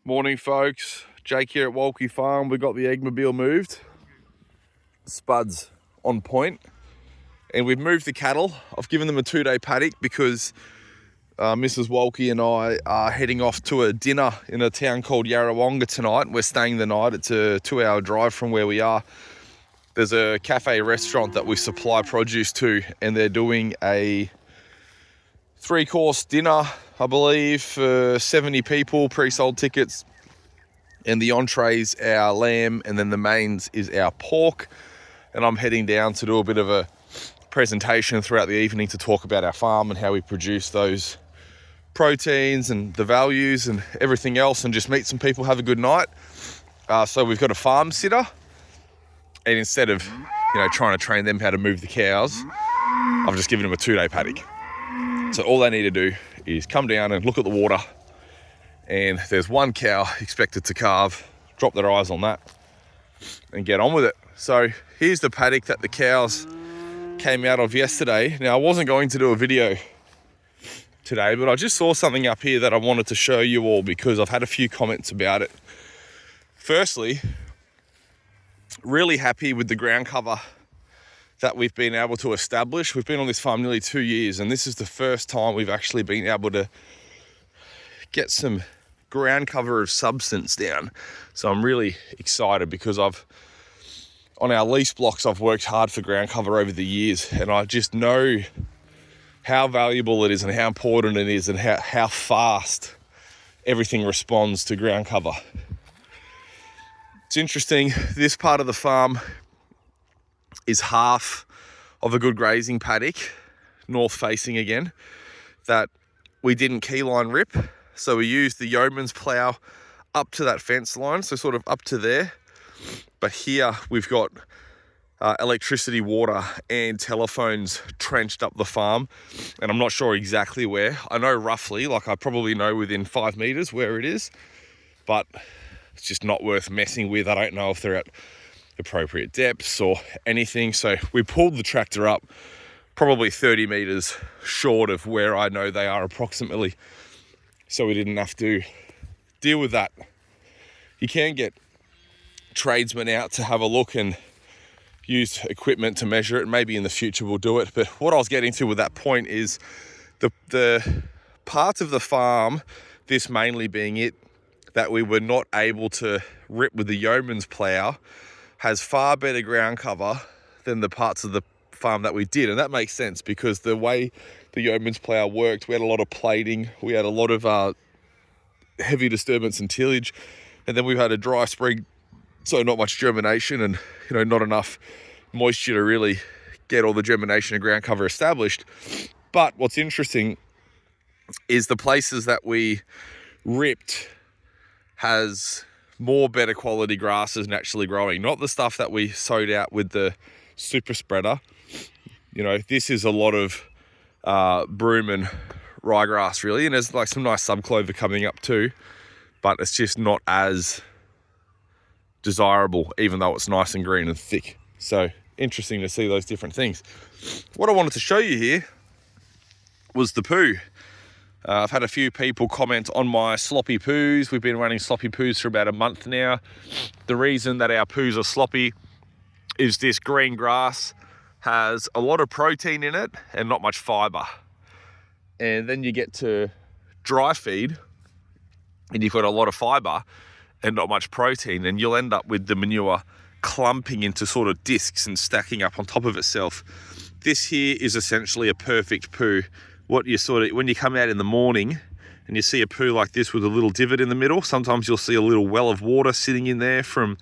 Morning folks, Jake here at Walkie Farm. We got the eggmobile moved, spuds on point, and we've moved the cattle. I've given them a 2-day paddock because Mrs. Walkie and I are heading off to a dinner in a town called Yarrawonga tonight. We're staying the night. It's a 2-hour drive from where we are. There's a cafe restaurant that we supply produce to, and they're doing a 3-course dinner, I believe, for 70 people, pre-sold tickets. And the entrees, our lamb, and then the mains is our pork. And I'm heading down to do a bit of a presentation throughout the evening to talk about our farm and how we produce those proteins and the values and everything else, and just meet some people, have a good night. So we've got a farm sitter, and instead of trying to train them how to move the cows, I've just given them a 2-day paddock. So all they need to do is come down and look at the water, and there's one cow expected to calve, drop their eyes on that and get on with it. So here's the paddock that the cows came out of yesterday. Now, I wasn't going to do a video today, but I just saw something up here that I wanted to show you all because I've had a few comments about it. Firstly, really happy with the ground cover that we've been able to establish. We've been on this farm nearly 2 years, and this is the first time we've actually been able to get some ground cover of substance down. So I'm really excited because on our lease blocks, I've worked hard for ground cover over the years, and I just know how valuable it is and how important it is and how fast everything responds to ground cover. It's interesting, this part of the farm is half of a good grazing paddock, north facing again, that we didn't keyline rip. So we used the yeoman's plough up to that fence line, so sort of up to there. But here we've got electricity, water and telephones trenched up the farm, and I'm not sure exactly where. I know roughly, like I probably know within 5 meters where it is, but it's just not worth messing with. I don't know if they're at appropriate depths or anything. So we pulled the tractor up probably 30 meters short of where I know they are approximately, so we didn't have to deal with that. You can get tradesmen out to have a look and use equipment to measure it. Maybe in the future we'll do it. But what I was getting to with that point is the part of the farm, this mainly being it, that we were not able to rip with the yeoman's plough, has far better ground cover than the parts of the farm that we did. And that makes sense because the way the yeoman's plough worked, we had a lot of plating, we had a lot of heavy disturbance and tillage, and then we've had a dry spring, so not much germination and not enough moisture to really get all the germination and ground cover established. But what's interesting is the places that we ripped has more better quality grasses naturally growing, not the stuff that we sowed out with the super spreader. This is a lot of broom and ryegrass really, and there's like some nice subclover coming up too, but it's just not as desirable, even though it's nice and green and thick. So interesting to see those different things. What I wanted to show you here was the poo. I've had a few people comment on my sloppy poos. We've been running sloppy poos for about a month now. The reason that our poos are sloppy is this green grass has a lot of protein in it and not much fiber. And then you get to dry feed and you've got a lot of fiber and not much protein, and you'll end up with the manure clumping into sort of discs and stacking up on top of itself. This here is essentially a perfect poo. When you come out in the morning and you see a poo like this with a little divot in the middle, sometimes you'll see a little well of water sitting in there from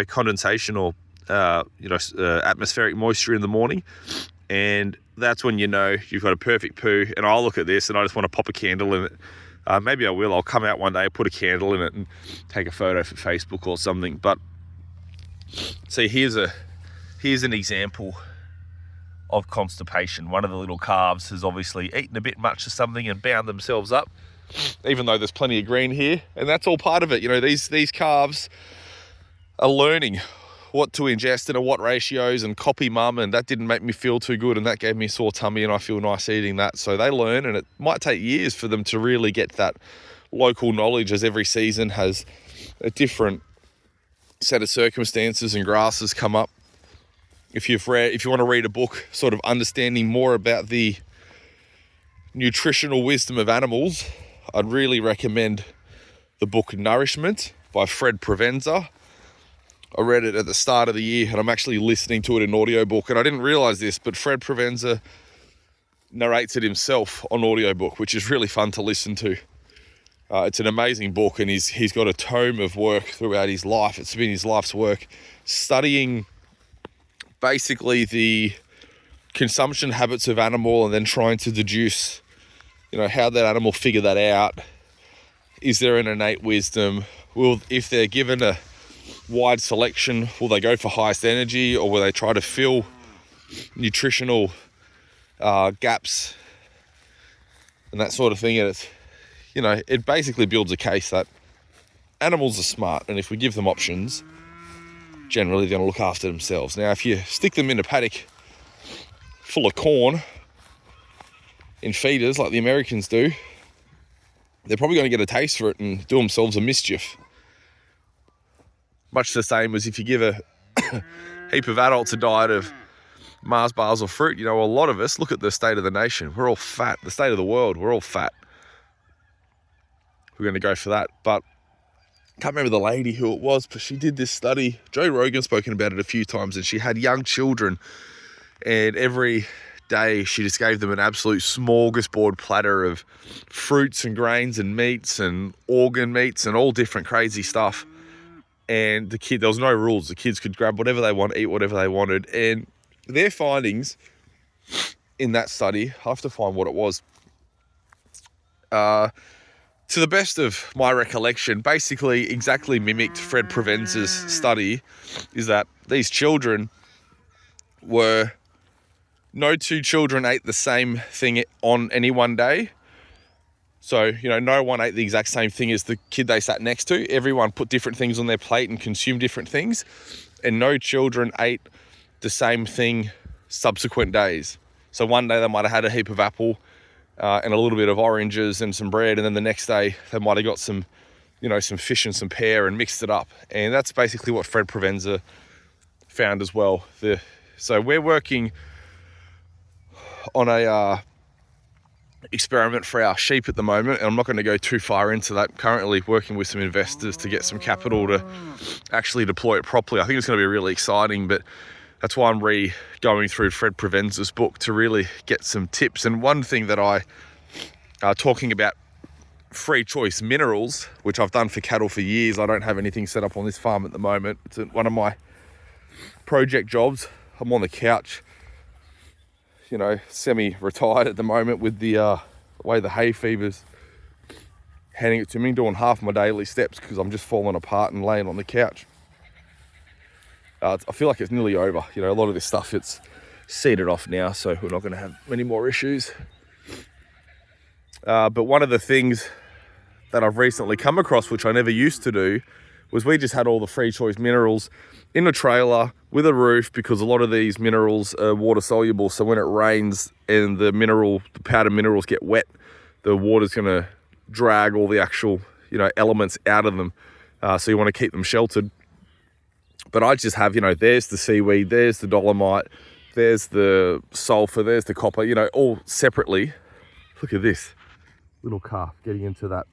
condensation or atmospheric moisture in the morning, and that's when you've got a perfect poo. And I'll look at this and I just want to pop a candle in it. Maybe I will. I'll come out one day, put a candle in it and take a photo for Facebook or something. But see, here's an example of constipation. One of the little calves has obviously eaten a bit much of something and bound themselves up, even though there's plenty of green here, and that's all part of it. These calves are learning what to ingest and at what ratios, and copy mum, and that didn't make me feel too good, and that gave me a sore tummy and I feel nice eating that. So they learn, and it might take years for them to really get that local knowledge, as every season has a different set of circumstances and grasses come up. If you want to read a book sort of understanding more about the nutritional wisdom of animals, I'd really recommend the book Nourishment by Fred Provenza. I read it at the start of the year, and I'm actually listening to it in audiobook, and I didn't realize this, but Fred Provenza narrates it himself on audiobook, which is really fun to listen to. It's an amazing book, and he's got a tome of work throughout his life. It's been his life's work studying basically the consumption habits of animal, and then trying to deduce, how that animal figure that out. Is there an innate wisdom? If they're given a wide selection, will they go for highest energy, or will they try to fill nutritional gaps and that sort of thing? And it's, it basically builds a case that animals are smart, and if we give them options, generally they're going to look after themselves. Now, if you stick them in a paddock full of corn in feeders like the Americans do, they're probably going to get a taste for it and do themselves a mischief. Much the same as if you give a heap of adults a diet of Mars bars or fruit. A lot of us, look at the state of the nation. We're all fat. The state of the world, we're all fat. We're going to go for that. But I can't remember the lady who it was, but she did this study. Joe Rogan's spoken about it a few times, and she had young children, and every day she just gave them an absolute smorgasbord platter of fruits and grains and meats and organ meats and all different crazy stuff. And there was no rules. The kids could grab whatever they want, eat whatever they wanted. And their findings in that study, I have to find what it was, to the best of my recollection, basically exactly mimicked Fred Provenza's study, is that these children no two children ate the same thing on any one day. So, no one ate the exact same thing as the kid they sat next to. Everyone put different things on their plate and consumed different things. And no children ate the same thing subsequent days. So one day they might have had a heap of apple and a little bit of oranges and some bread, and then the next day they might have got some fish and some pear and mixed it up. And that's basically what Fred Provenza found as well. So we're working on a experiment for our sheep at the moment, and I'm not going to go too far into that. Currently working with some investors to get some capital to actually deploy it properly. I think it's going to be really exciting, but that's why I'm going through Fred Provenza's book to really get some tips. And one thing that talking about free choice minerals, which I've done for cattle for years. I don't have anything set up on this farm at the moment. It's one of my project jobs. I'm on the couch, semi-retired at the moment with the way the hay fever's handing it to me, doing half my daily steps because I'm just falling apart and laying on the couch. I feel like it's nearly over. A lot of this stuff, it's seeded off now, so we're not going to have many more issues. But one of the things that I've recently come across, which I never used to do, was we just had all the free choice minerals in a trailer with a roof, because a lot of these minerals are water soluble. So when it rains and the powder minerals get wet, the water's going to drag all the actual, elements out of them. So you want to keep them sheltered. But I just have, there's the seaweed, there's the dolomite, there's the sulfur, there's the copper, all separately. Look at this little calf getting into that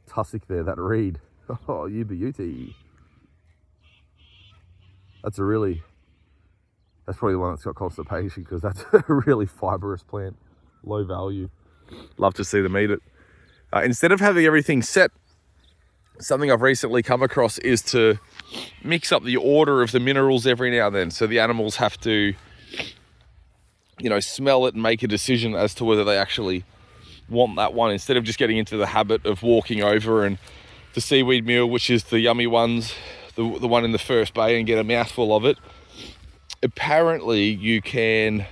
tussock there, that reed. Oh, you beauty. That's probably the one that's got constipation, because that's a really fibrous plant, low value. Love to see them eat it. Instead of having everything set, something I've recently come across is to mix up the order of the minerals every now and then. So the animals have to, smell it and make a decision as to whether they actually want that one, instead of just getting into the habit of walking over and the seaweed meal, which is the yummy ones, the one in the first bay, and get a mouthful of it. Apparently you can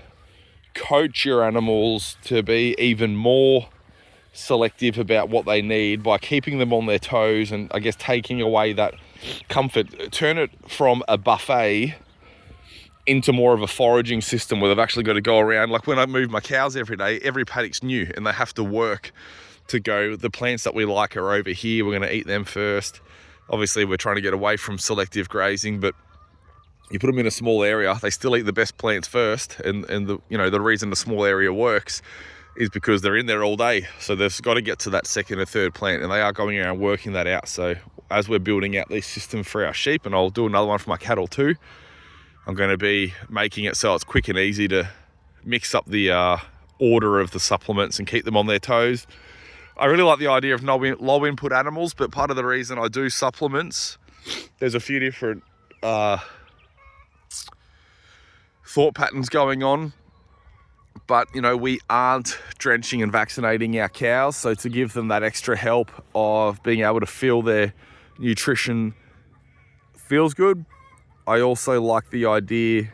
coach your animals to be even more selective about what they need by keeping them on their toes, and I guess taking away that comfort. Turn it from a buffet into more of a foraging system, where they've actually got to go around. Like when I move my cows every day, every paddock's new and they have to work to go. The plants that we like are over here. We're going to eat them first. Obviously, we're trying to get away from selective grazing, but you put them in a small area, they still eat the best plants first. And the, you know, the reason the small area works is because they're in there all day. So they've got to get to that second or third plant, and they are going around working that out. So as we're building out this system for our sheep, and I'll do another one for my cattle too, I'm going to be making it so it's quick and easy to mix up the order of the supplements and keep them on their toes. I really like the idea of low input animals, but part of the reason I do supplements, there's a few different thought patterns going on. But, you know, we aren't drenching and vaccinating our cows. So to give them that extra help of being able to feel their nutrition feels good. I also like the idea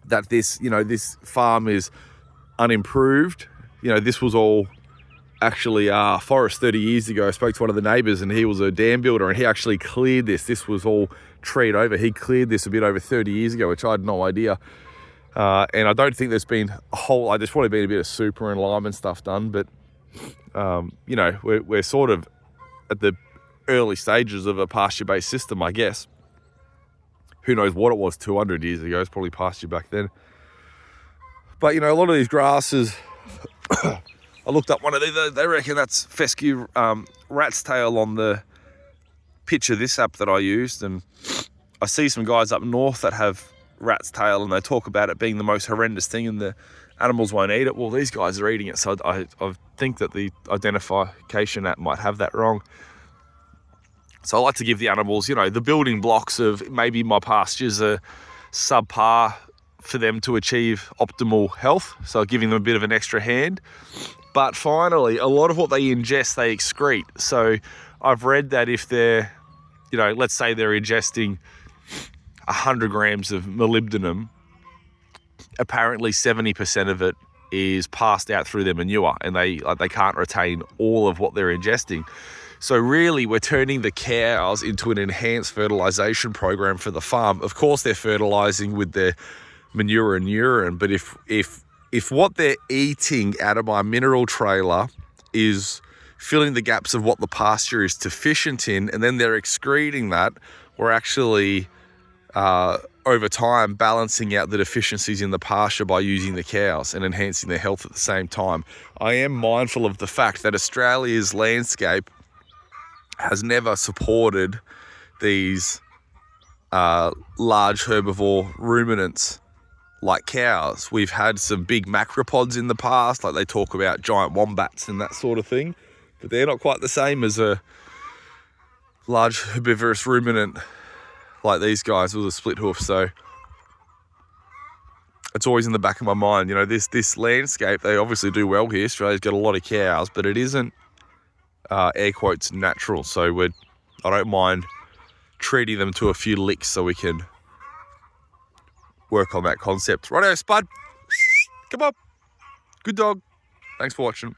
that this, you know, this farm is unimproved. You know, this was all actually forest 30 years ago. I spoke to one of the neighbours, and he was a dam builder, and he actually cleared this. This was all treed over. He cleared this a bit over 30 years ago, which I had no idea. And I don't think there's been a whole, there's probably been a bit of super and lime and stuff done, but, you know, we're sort of at the early stages of a pasture-based system, I guess. Who knows what it was 200 years ago? It's probably pasture back then. But, you know, a lot of these grasses, I looked up one of these, they reckon that's fescue rat's tail on the picture, this app that I used. And I see some guys up north that have rat's tail, and they talk about it being the most horrendous thing and the animals won't eat it. Well, these guys are eating it, so I think that the identification app might have that wrong. So I like to give the animals, you know, the building blocks of maybe my pastures are subpar for them to achieve optimal health, so giving them a bit of an extra hand. But finally, a lot of what they ingest, they excrete. So I've read that if they're, you know, let's say they're ingesting 100 grams of molybdenum, apparently 70% of it is passed out through their manure, and they can't retain all of what they're ingesting. So really, we're turning the cows into an enhanced fertilization program for the farm. Of course, they're fertilizing with their manure and urine, but if what they're eating out of my mineral trailer is filling the gaps of what the pasture is deficient in, and then they're excreting that, we're actually over time balancing out the deficiencies in the pasture by using the cows and enhancing their health at the same time. I am mindful of the fact that Australia's landscape has never supported these large herbivore ruminants like cows. We've had some big macropods in the past, like they talk about giant wombats and that sort of thing, but they're not quite the same as a large herbivorous ruminant like these guys with a split hoof. So it's always in the back of my mind, you know, this landscape, they obviously do well here. Australia's got a lot of cows, but it isn't air quotes natural. So I don't mind treating them to a few licks so we can work on that concept. Righto, Spud. Come on. Good dog. Thanks for watching.